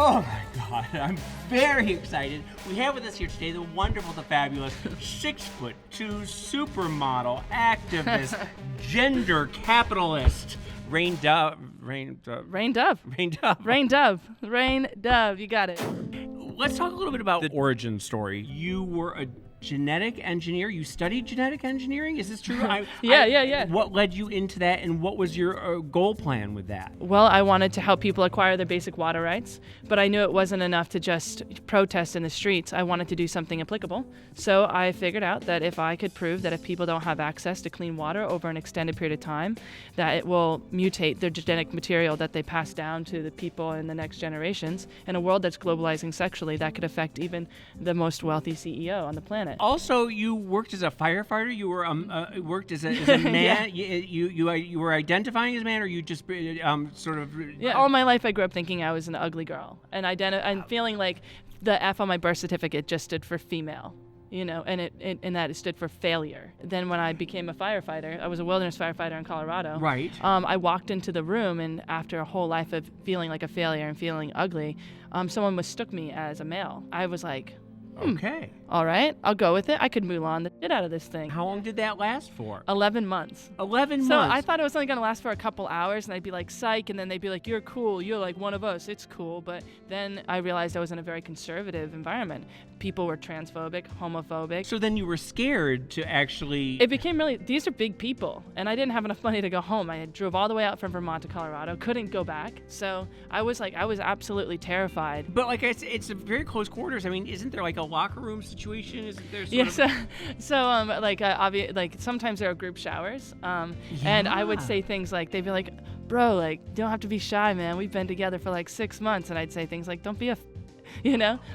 Oh my God, I'm very excited. We have with us here today the wonderful, the fabulous 6'2" supermodel, activist, gender capitalist, Rain Dove. You got it. Let's talk a little bit about the origin story. You were a genetic engineer. You studied genetic engineering? Is this true? Yeah. What led you into that, and what was your goal plan with that? Well, I wanted to help people acquire their basic water rights, but I knew it wasn't enough to just protest in the streets. I wanted to do something applicable. So I figured out that if I could prove that if people don't have access to clean water over an extended period of time, that it will mutate their genetic material that they pass down to the people in the next generations. In a world that's globalizing sexually, that could affect even the most wealthy CEO on the planet. Also, you worked as a firefighter. You were worked as a man. Yeah. You were identifying as a man, or you just sort of. Yeah, all my life I grew up thinking I was an ugly girl, and I'm feeling like the F on my birth certificate just stood for female, and that it stood for failure. Then when I became a firefighter, I was a wilderness firefighter in Colorado. Right. I walked into the room, and after a whole life of feeling like a failure and feeling ugly, someone mistook me as a male. I was like, okay. All right, I'll go with it. I could Mulan the shit out of this thing. How long did that last for? 11 months. 11 months. So I thought it was only going to last for a couple hours, and I'd be like, psych, and then they'd be like, you're cool, you're like one of us, it's cool. But then I realized I was in a very conservative environment. People were transphobic, homophobic. So then you were scared to actually... It became really, these are big people, and I didn't have enough money to go home. I drove all the way out from Vermont to Colorado, couldn't go back. So I was absolutely terrified. But like it's a very close quarters. I mean, isn't there like a locker room situation? Isn't there sometimes there are group showers, and I would say things like, they'd be like, bro, like, you don't have to be shy, man, we've been together for like 6 months. And I'd say things like, don't be a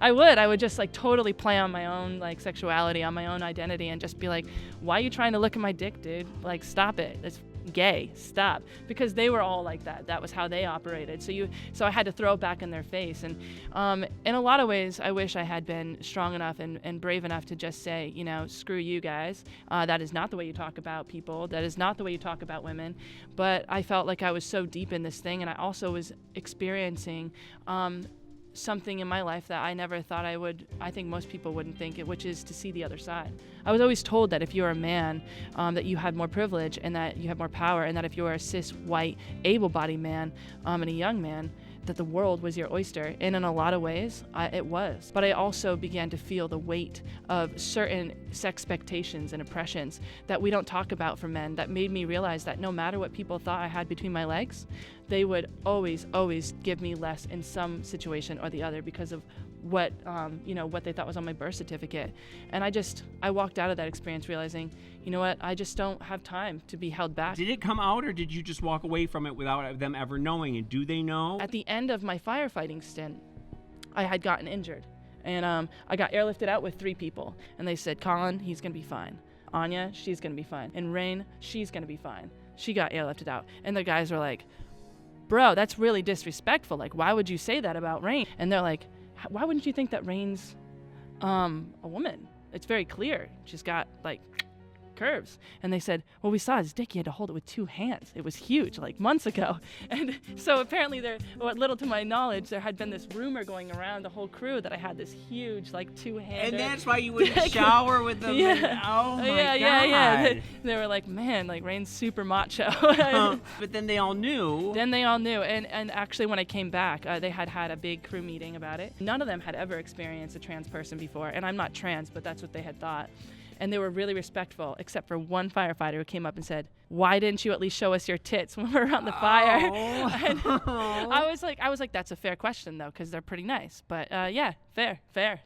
I would just like totally play on my own like sexuality, on my own identity, and just be like, why are you trying to look at my dick, dude? Like, stop it, it's gay, stop. Because they were all like that was how they operated. So I had to throw it back in their face. And in a lot of ways I wish I had been strong enough and brave enough to just say, screw you guys, that is not the way you talk about people, that is not the way you talk about women. But I felt like I was so deep in this thing, and I also was experiencing something in my life that I never thought I would. I think most people wouldn't think it, which is to see the other side. I was always told that if you're a man, that you had more privilege and that you have more power, and that if you were a cis, white, able-bodied man and a young man, that the world was your oyster. And in a lot of ways, it was. But I also began to feel the weight of certain expectations and oppressions that we don't talk about for men, that made me realize that no matter what people thought I had between my legs, they would always give me less in some situation or the other because of what they thought was on my birth certificate. And I walked out of that experience realizing, you know what, I just don't have time to be held back. Did it come out, or did you just walk away from it without them ever knowing? And do they know? At the end of my firefighting stint, I had gotten injured, and I got airlifted out with 3 people, and they said, Colin, he's gonna be fine. Anya, she's gonna be fine. And Rain, she's gonna be fine. She got airlifted out. And the guys were like, bro, that's really disrespectful. Like, why would you say that about Rain? And they're like, why wouldn't you think that Rain's a woman? It's very clear. She's got like curves. And they said, well, we saw his dick. He had to hold it with 2 hands. It was huge, like months ago. And so apparently little to my knowledge, there had been this rumor going around the whole crew that I had this huge, like 2-hander. And that's why you wouldn't shower with them. Yeah. Oh my God. Yeah. They were like, man, like Rain's super macho. But then they all knew. And actually when I came back, they had a big crew meeting about it. None of them had ever experienced a trans person before. And I'm not trans, but that's what they had thought. And they were really respectful, except for one firefighter who came up and said, why didn't you at least show us your tits when we were around the fire? And I was like, that's a fair question, though, because they're pretty nice. But yeah, fair,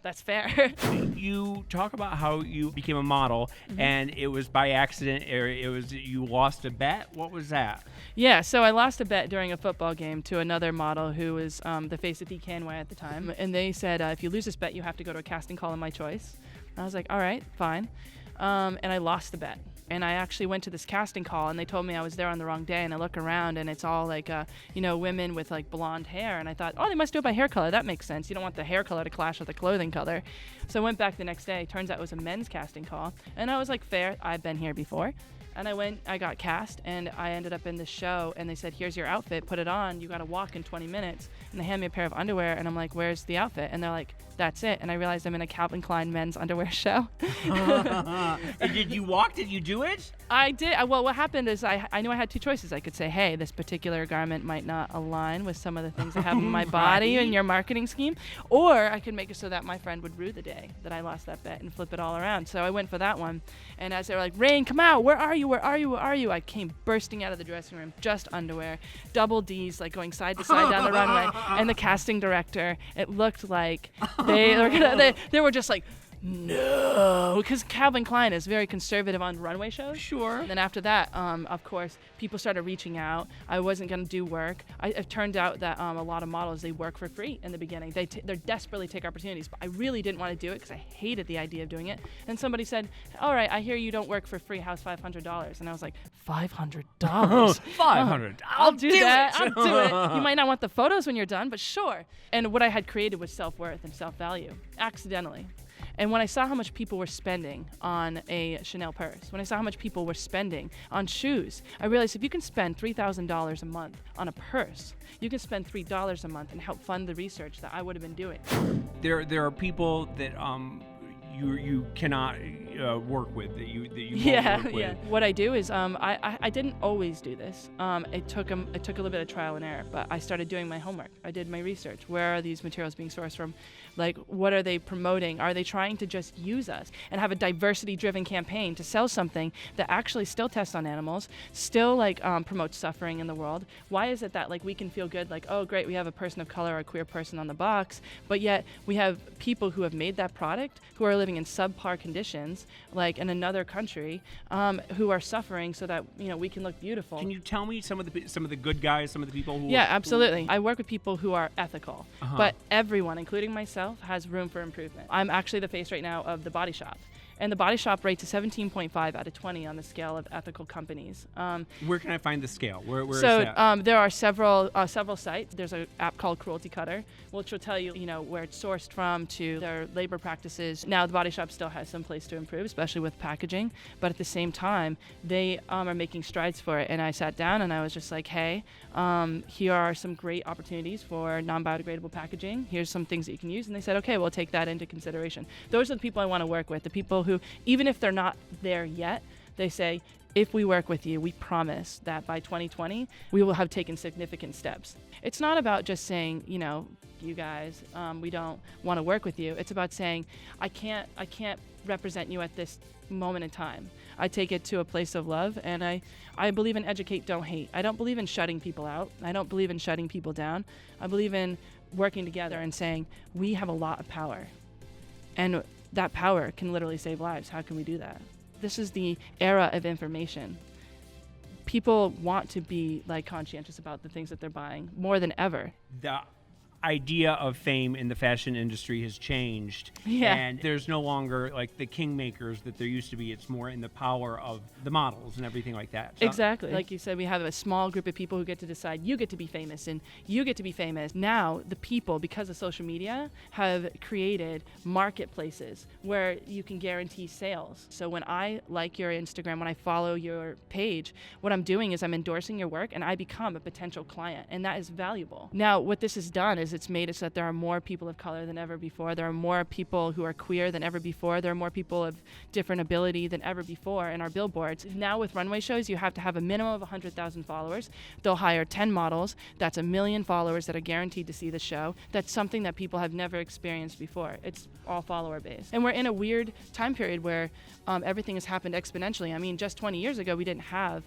that's fair. You talk about how you became a model, and it was by accident, or you lost a bet. What was that? Yeah, so I lost a bet during a football game to another model who was the face of DKNY at the time. And they said, if you lose this bet, you have to go to a casting call of my choice. I was like, all right, fine. And I lost the bet. And I actually went to this casting call, and they told me I was there on the wrong day. And I look around, and it's all like, women with like blonde hair. And I thought, oh, they must do it by hair color. That makes sense. You don't want the hair color to clash with the clothing color. So I went back the next day. Turns out it was a men's casting call. And I was like, fair. I've been here before. And I got cast, and I ended up in the show, and they said, here's your outfit, put it on, you got to walk in 20 minutes. And they hand me a pair of underwear, and I'm like, where's the outfit? And they're like, that's it. And I realized I'm in a Calvin Klein men's underwear show. And did you walk? Did you do it? I did. Well, what happened is I knew I had two choices. I could say, hey, this particular garment might not align with some of the things I have in my body and your marketing scheme. Or I could make it so that my friend would rue the day that I lost that bet and flip it all around. So I went for that one. And as they were like, Rain, come out. Where are you? Where are you? Where are you? I came bursting out of the dressing room, just underwear, double D's, like going side to side down the runway. And the casting director, it looked like they were just like, no, because Calvin Klein is very conservative on runway shows. Sure. And then after that, of course, people started reaching out. I wasn't going to do work. It turned out that a lot of models, they work for free in the beginning. They desperately take opportunities, but I really didn't want to do it because I hated the idea of doing it. And somebody said, all right, I hear you don't work for free. How's $500? And I was like, $500? $500. I'll do that. I'll do it. You might not want the photos when you're done, but sure. And what I had created was self-worth and self-value, accidentally. And when I saw how much people were spending on a Chanel purse, when I saw how much people were spending on shoes, I realized if you can spend $3,000 a month on a purse, you can spend $3 a month and help fund the research that I would have been doing. There are people that you cannot work with, that you won't work with. What I do is I didn't always do this. It took a little bit of trial and error, but I started doing my homework. I did my research. Where are these materials being sourced from? Like, what are they promoting? Are they trying to just use us and have a diversity-driven campaign to sell something that actually still tests on animals, still promotes suffering in the world? Why is it that we can feel good, like, oh great, we have a person of color or a queer person on the box, but yet we have people who have made that product who are living in subpar conditions, like in another country, who are suffering so that we can look beautiful. Can you tell me some of the good guys, some of the people who? Yeah, absolutely. I work with people who are ethical, but everyone, including myself, has room for improvement. I'm actually the face right now of The Body Shop. And The Body Shop rates a 17.5 out of 20 on the scale of ethical companies. Where can I find the scale? Where is that? So there are several sites. There's an app called Cruelty Cutter, which will tell you, where it's sourced from to their labor practices. Now, The Body Shop still has some place to improve, especially with packaging. But at the same time, they are making strides for it. And I sat down and I was just like, hey, here are some great opportunities for non-biodegradable packaging. Here's some things that you can use. And they said, okay, we'll take that into consideration. Those are the people I want to work with, the people who, even if they're not there yet, they say, if we work with you, we promise that by 2020, we will have taken significant steps. It's not about just saying, you guys, we don't want to work with you. It's about saying, I can't represent you at this moment in time. I take it to a place of love, and I believe in educate, don't hate. I don't believe in shutting people out. I don't believe in shutting people down. I believe in working together and saying, we have a lot of power. And that power can literally save lives. How can we do that? This is the era of information. People want to be conscientious about the things that they're buying more than ever. The idea of fame in the fashion industry has changed. Yeah. And there's no longer the kingmakers that there used to be. It's more in the power of the models and everything like that. So, exactly. Like you said, we have a small group of people who get to decide, you get to be famous and you get to be famous. Now, the people, because of social media, have created marketplaces where you can guarantee sales. So when I like your Instagram, when I follow your page, what I'm doing is I'm endorsing your work and I become a potential client, and that is valuable. Now, what this has done is it's made it so that there are more people of color than ever before. There are more people who are queer than ever before. There are more people of different ability than ever before in our billboards. Now with runway shows, you have to have a minimum of 100,000 followers. They'll hire 10 models. That's 1 million followers that are guaranteed to see the show. That's something that people have never experienced before. It's all follower based. And we're in a weird time period where everything has happened exponentially. I mean, just 20 years ago, we didn't have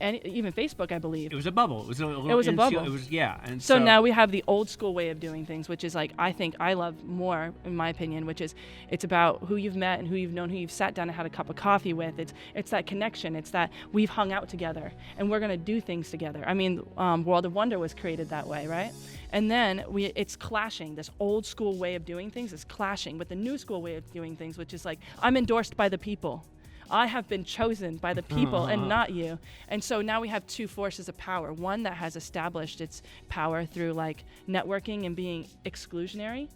even Facebook, I believe. It was a bubble. It was a bubble. It was, yeah. And so now we have the old school way of doing things, which is I think I love more, in my opinion, which is it's about who you've met and who you've known, who you've sat down and had a cup of coffee with. It's that connection. It's that we've hung out together and we're going to do things together. I mean, World of Wonder was created that way, right? And then it's clashing. This old school way of doing things is clashing with the new school way of doing things, which is I'm endorsed by the people. I have been chosen by the people and not you. And so now we have two forces of power. One that has established its power through like networking and being exclusionary,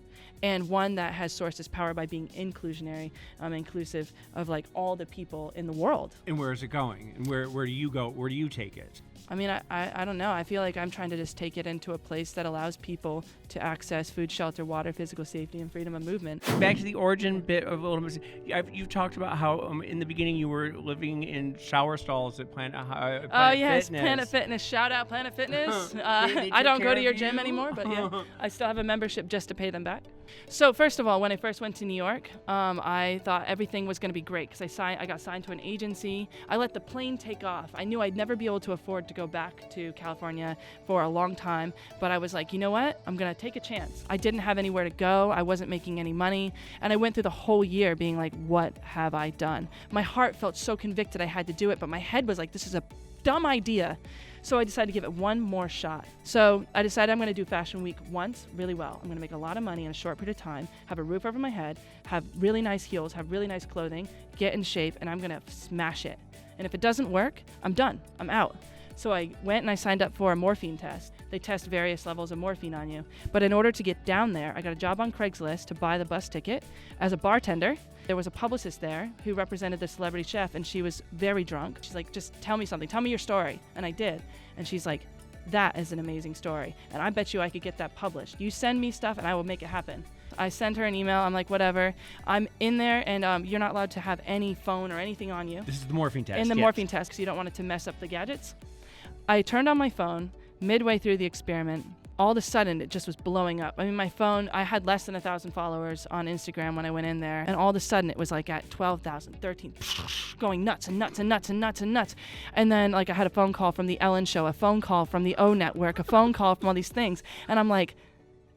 and one that has sourced its power by being inclusionary, inclusive of like all the people in the world. And where is it going? And where do you go? Where do you take it? I mean, I don't know. I feel like I'm trying to just take it into a place that allows people to access food, shelter, water, physical safety, and freedom of movement. Back to the origin bit of a little bit. You've talked about how in the beginning you were living in shower stalls at Planet Fitness. Oh, yes, Planet Fitness. Shout out Planet Fitness. I don't go to your gym anymore, but yeah, I still have a membership just to pay them back. So first of all, when I first went to New York, I thought everything was going to be great because I got signed to an agency. I let the plane take off. I knew I'd never be able to afford to go back to California for a long time, but I was like, you know what? I'm going to take a chance. I didn't have anywhere to go. I wasn't making any money. And I went through the whole year being like, what have I done? My heart felt so convicted I had to do it, but my head was like, this is a dumb idea. So I decided to give it one more shot. So I decided I'm going to do Fashion Week once really well. I'm going to make a lot of money in a short period of time, have a roof over my head, have really nice heels, have really nice clothing, get in shape, and I'm going to smash it. And if it doesn't work, I'm done. I'm out. So I went and I signed up for a morphine test. They test various levels of morphine on you. But in order to get down there, I got a job on Craigslist to buy the bus ticket as a bartender. There was a publicist there who represented the celebrity chef, and she was very drunk. She's like, just tell me something. Tell me your story. And I did. And she's like, that is an amazing story. And I bet you I could get that published. You send me stuff and I will make it happen. I send her an email. I'm like, whatever. I'm in there, and you're not allowed to have any phone or anything on you. This is the morphine test. In the morphine test, because you don't want it to mess up the gadgets. I turned on my phone midway through the experiment. All of a sudden, it just was blowing up. I mean, my phone, I had less than 1,000 followers on Instagram when I went in there. And all of a sudden, it was like at 12,000, 13, going nuts and nuts and nuts and nuts and nuts. And then, like, I had a phone call from the Ellen Show, a phone call from the O Network, a phone call from all these things. And I'm like,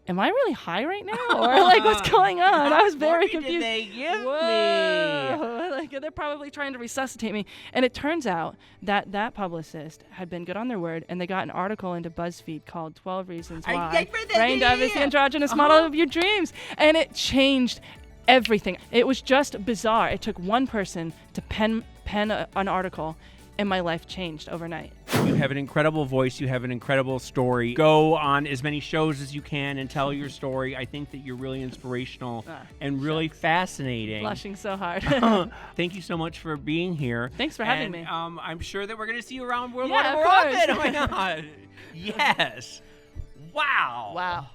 am I really high right now? Or like, what's going on? I was very confused. Did they give Whoa. Like, they're probably trying to resuscitate me. And it turns out that that publicist had been good on their word, and they got an article into BuzzFeed called 12 Reasons Why Rain Dove is the androgynous model of your dreams. And it changed everything. It was just bizarre. It took one person to pen an article, and my life changed overnight. You have an incredible voice. You have an incredible story. Go on as many shows as you can and tell your story. I think that you're really inspirational and really fascinating. Blushing so hard. Thank you so much for being here. Thanks for having me. I'm sure that we're going to see you around World Yeah, more of course. often. Oh my God. Yes. Wow. Wow.